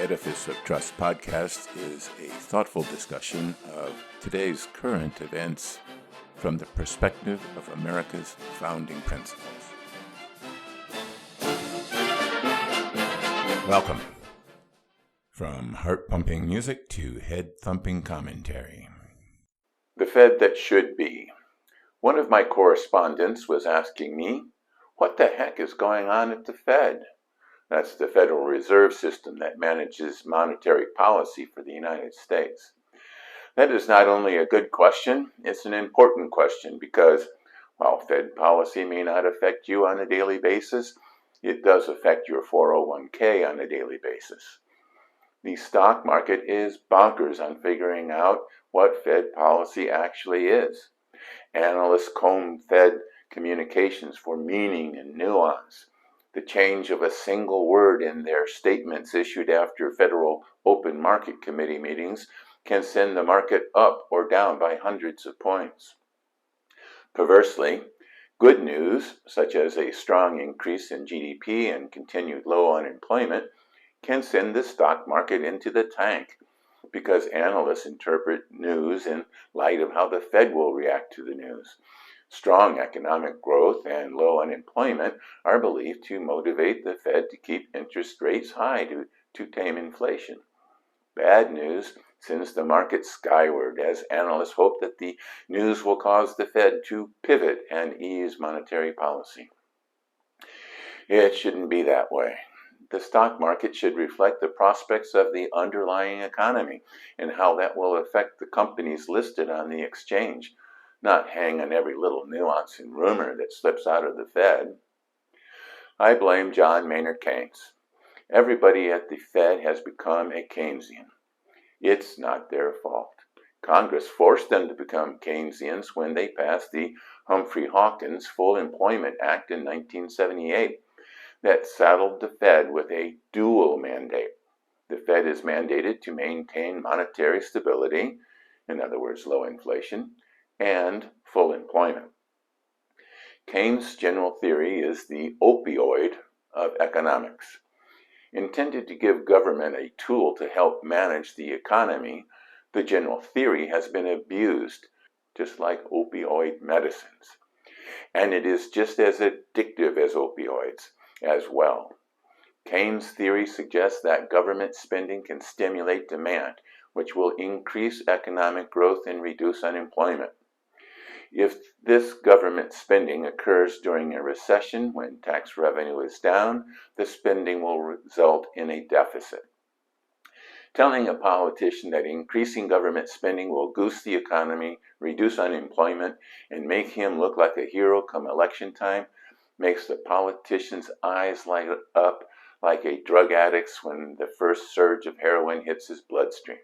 Edifice of Trust podcast is a thoughtful discussion of today's current events from the perspective of America's founding principles. Welcome. From heart-pumping music to head-thumping commentary. The Fed that should be. One of my correspondents was asking me, what the heck is going on at the Fed? That's the Federal Reserve System that manages monetary policy for the United States. That is not only a good question, it's an important question because while Fed policy may not affect you on a daily basis, it does affect your 401k on a daily basis. The stock market is bonkers on figuring out what Fed policy actually is. Analysts comb Fed communications for meaning and nuance. The change of a single word in their statements issued after Federal Open Market Committee meetings can send the market up or down by hundreds of points. Perversely, good news, such as a strong increase in GDP and continued low unemployment, can send the stock market into the tank because analysts interpret news in light of how the Fed will react to the news. Strong economic growth and low unemployment are believed to motivate the Fed to keep interest rates high to tame inflation. Bad news sends the market skyward as analysts hope that the news will cause the Fed to pivot and ease monetary policy. It shouldn't be that way. The stock market should reflect the prospects of the underlying economy and how that will affect the companies listed on the exchange, not hang on every little nuance and rumor that slips out of the Fed. I blame John Maynard Keynes. Everybody at the Fed has become a Keynesian. It's not their fault. Congress forced them to become Keynesians when they passed the Humphrey-Hawkins Full Employment Act in 1978 that saddled the Fed with a dual mandate. The Fed is mandated to maintain monetary stability, in other words, low inflation, and full employment. Keynes' general theory is the opioid of economics. Intended to give government a tool to help manage the economy, the general theory has been abused, just like opioid medicines. And it is just as addictive as opioids as well. Keynes' theory suggests that government spending can stimulate demand, which will increase economic growth and reduce unemployment. If this government spending occurs during a recession when tax revenue is down, the spending will result in a deficit. Telling a politician that increasing government spending will goose the economy, reduce unemployment, and make him look like a hero come election time makes the politician's eyes light up like a drug addict's when the first surge of heroin hits his bloodstream.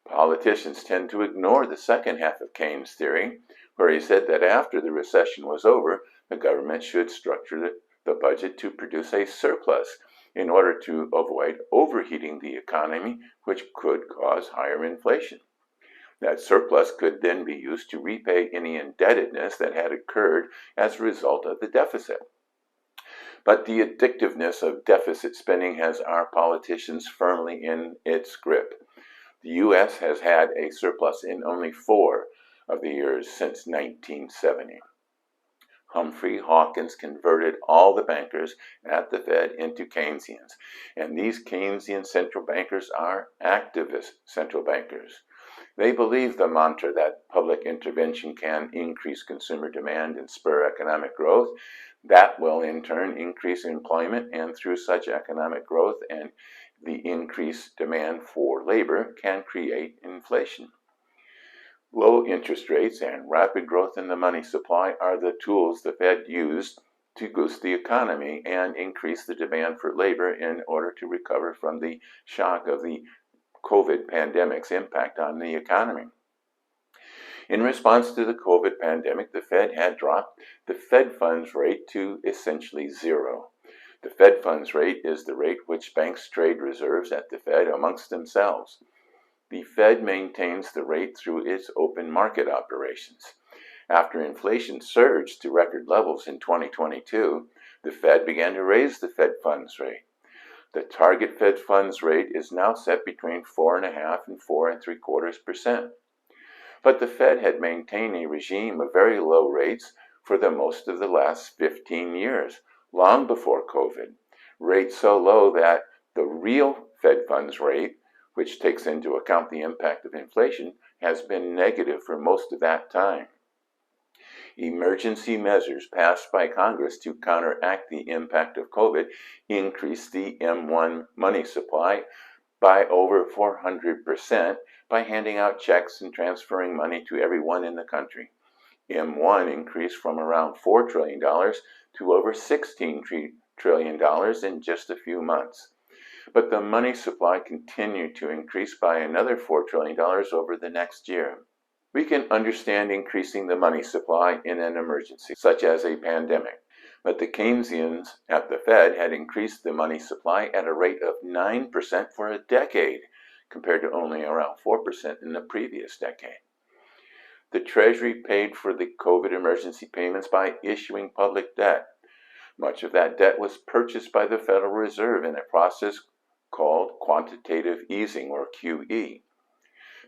Politicians tend to ignore the second half of Keynes' theory, where he said that after the recession was over, the government should structure the budget to produce a surplus in order to avoid overheating the economy, which could cause higher inflation. That surplus could then be used to repay any indebtedness that had occurred as a result of the deficit. But the addictiveness of deficit spending has our politicians firmly in its grip. The U.S. has had a surplus in only 4 of the years since 1970. Humphrey-Hawkins converted all the bankers at the Fed into Keynesians, and these Keynesian central bankers are activist central bankers. They believe the mantra that public intervention can increase consumer demand and spur economic growth. That will in turn increase employment, and through such economic growth and the increased demand for labor can create inflation. Low interest rates and rapid growth in the money supply are the tools the Fed used to goose the economy and increase the demand for labor in order to recover from the shock of the COVID pandemic's impact on the economy. In response to the COVID pandemic, the Fed had dropped the Fed funds rate to essentially zero. The Fed funds rate is the rate which banks trade reserves at the Fed amongst themselves. The Fed maintains the rate through its open market operations. After inflation surged to record levels in 2022, the Fed began to raise the Fed funds rate. The target Fed funds rate is now set between 4.5% and 4.75%. But the Fed had maintained a regime of very low rates for the most of the last 15 years, long before COVID. Rates so low that the real Fed funds rate, which takes into account the impact of inflation, has been negative for most of that time. Emergency measures passed by Congress to counteract the impact of COVID increased the M1 money supply by over 400% by handing out checks and transferring money to everyone in the country. M1 increased from around $4 trillion to over $16 trillion in just a few months. But the money supply continued to increase by another $4 trillion over the next year. We can understand increasing the money supply in an emergency, such as a pandemic. But the Keynesians at the Fed had increased the money supply at a rate of 9% for a decade, compared to only around 4% in the previous decade. The Treasury paid for the COVID emergency payments by issuing public debt. Much of that debt was purchased by the Federal Reserve in a process called quantitative easing, or QE.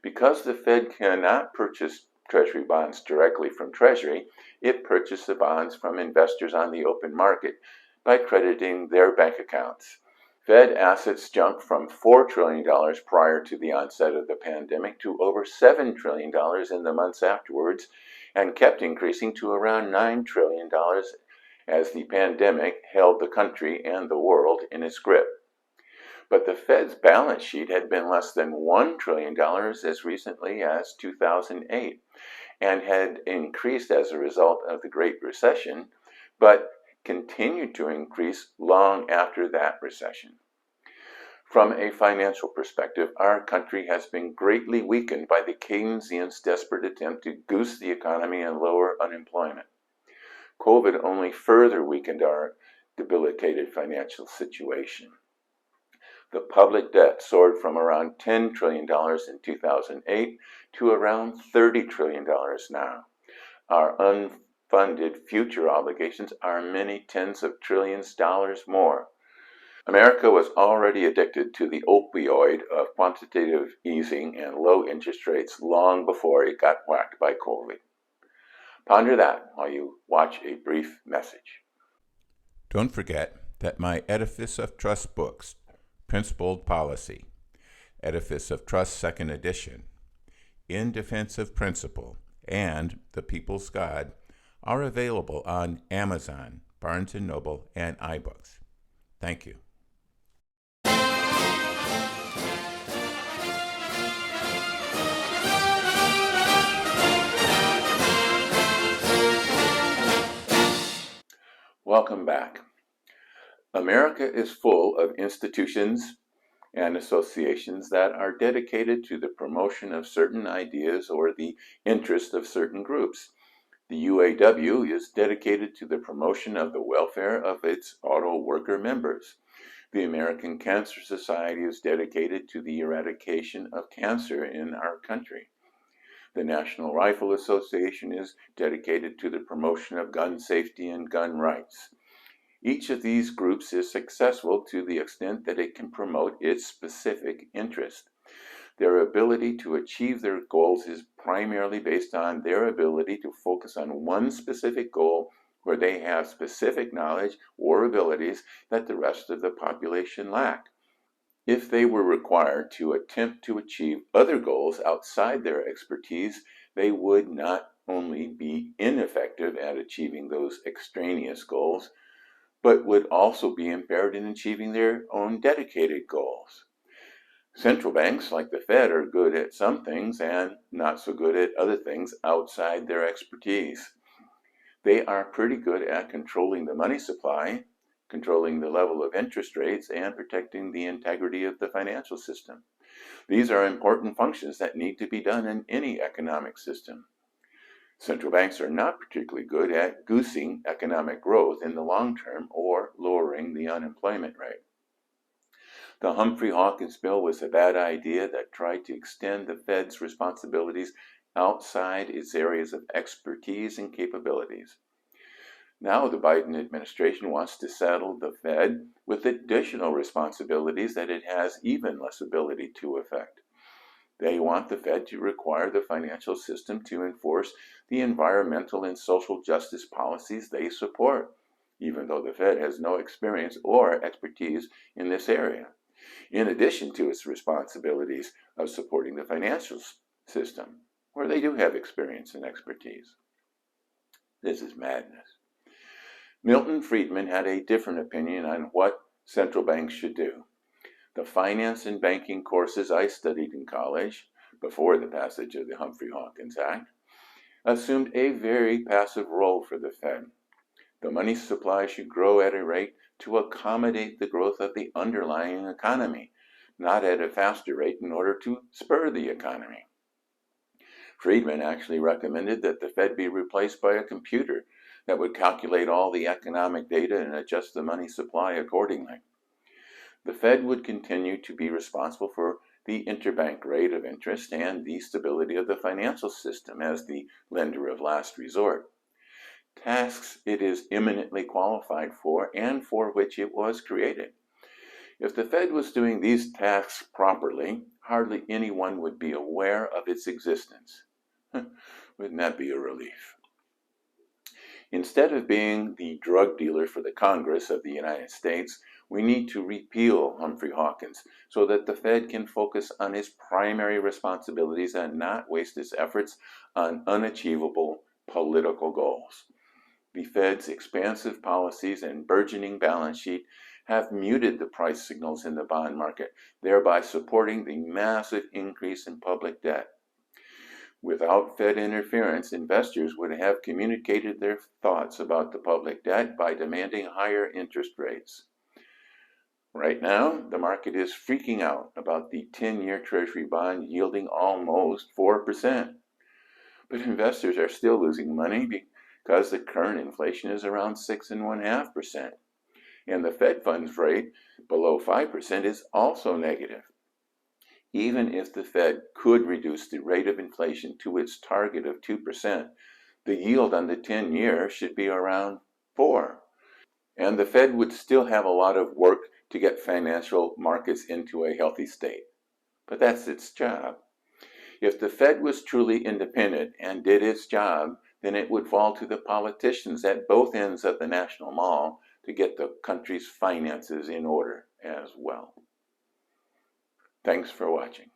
Because the Fed cannot purchase Treasury bonds directly from Treasury, it purchased the bonds from investors on the open market by crediting their bank accounts. Fed assets jumped from $4 trillion prior to the onset of the pandemic to over $7 trillion in the months afterwards, and kept increasing to around $9 trillion as the pandemic held the country and the world in its grip. But the Fed's balance sheet had been less than $1 trillion as recently as 2008, and had increased as a result of the Great Recession, but continued to increase long after that recession. From a financial perspective, our country has been greatly weakened by the Keynesians' desperate attempt to goose the economy and lower unemployment. COVID only further weakened our debilitated financial situation. The public debt soared from around $10 trillion in 2008 to around $30 trillion now. Our unfunded future obligations are many tens of trillions of dollars more. America was already addicted to the opioid of quantitative easing and low interest rates long before it got whacked by COVID. Ponder that while you watch a brief message. Don't forget that my Edifice of Trust books, Principled Policy, Edifice of Trust 2nd edition, In Defense of Principle, and The People's God are available on Amazon, Barnes & Noble, and iBooks. Thank you. Welcome back. America is full of institutions and associations that are dedicated to the promotion of certain ideas or the interest of certain groups. The UAW is dedicated to the promotion of the welfare of its auto worker members. The American Cancer Society is dedicated to the eradication of cancer in our country. The National Rifle Association is dedicated to the promotion of gun safety and gun rights. Each of these groups is successful to the extent that it can promote its specific interest. Their ability to achieve their goals is primarily based on their ability to focus on one specific goal where they have specific knowledge or abilities that the rest of the population lack. If they were required to attempt to achieve other goals outside their expertise, they would not only be ineffective at achieving those extraneous goals, but would also be impaired in achieving their own dedicated goals. Central banks, like the Fed, are good at some things and not so good at other things outside their expertise. They are pretty good at controlling the money supply, controlling the level of interest rates, and protecting the integrity of the financial system. These are important functions that need to be done in any economic system. Central banks are not particularly good at goosing economic growth in the long term or lowering the unemployment rate. The Humphrey-Hawkins bill was a bad idea that tried to extend the Fed's responsibilities outside its areas of expertise and capabilities. Now the Biden administration wants to saddle the Fed with additional responsibilities that it has even less ability to effect. They want the Fed to require the financial system to enforce the environmental and social justice policies they support, even though the Fed has no experience or expertise in this area, in addition to its responsibilities of supporting the financial system, where they do have experience and expertise. This is madness. Milton Friedman had a different opinion on what central banks should do. The finance and banking courses I studied in college, before the passage of the Humphrey-Hawkins Act, assumed a very passive role for the Fed. The money supply should grow at a rate to accommodate the growth of the underlying economy, not at a faster rate in order to spur the economy. Friedman actually recommended that the Fed be replaced by a computer that would calculate all the economic data and adjust the money supply accordingly. The Fed would continue to be responsible for the interbank rate of interest and the stability of the financial system as the lender of last resort, tasks it is eminently qualified for and for which it was created. If the Fed was doing these tasks properly, hardly anyone would be aware of its existence. Wouldn't that be a relief? Instead of being the drug dealer for the Congress of the United States, we need to repeal Humphrey-Hawkins so that the Fed can focus on its primary responsibilities and not waste its efforts on unachievable political goals. The Fed's expansive policies and burgeoning balance sheet have muted the price signals in the bond market, thereby supporting the massive increase in public debt. Without Fed interference, investors would have communicated their thoughts about the public debt by demanding higher interest rates. Right now, the market is freaking out about the 10-year Treasury bond yielding almost 4%. But investors are still losing money because the current inflation is around 6.5%. And the Fed funds rate below 5% is also negative. Even if the Fed could reduce the rate of inflation to its target of 2%, the yield on the 10-year should be around 4%. And the Fed would still have a lot of work to get financial markets into a healthy state. But that's its job. If the Fed was truly independent and did its job, then it would fall to the politicians at both ends of the National Mall to get the country's finances in order as well. Thanks for watching.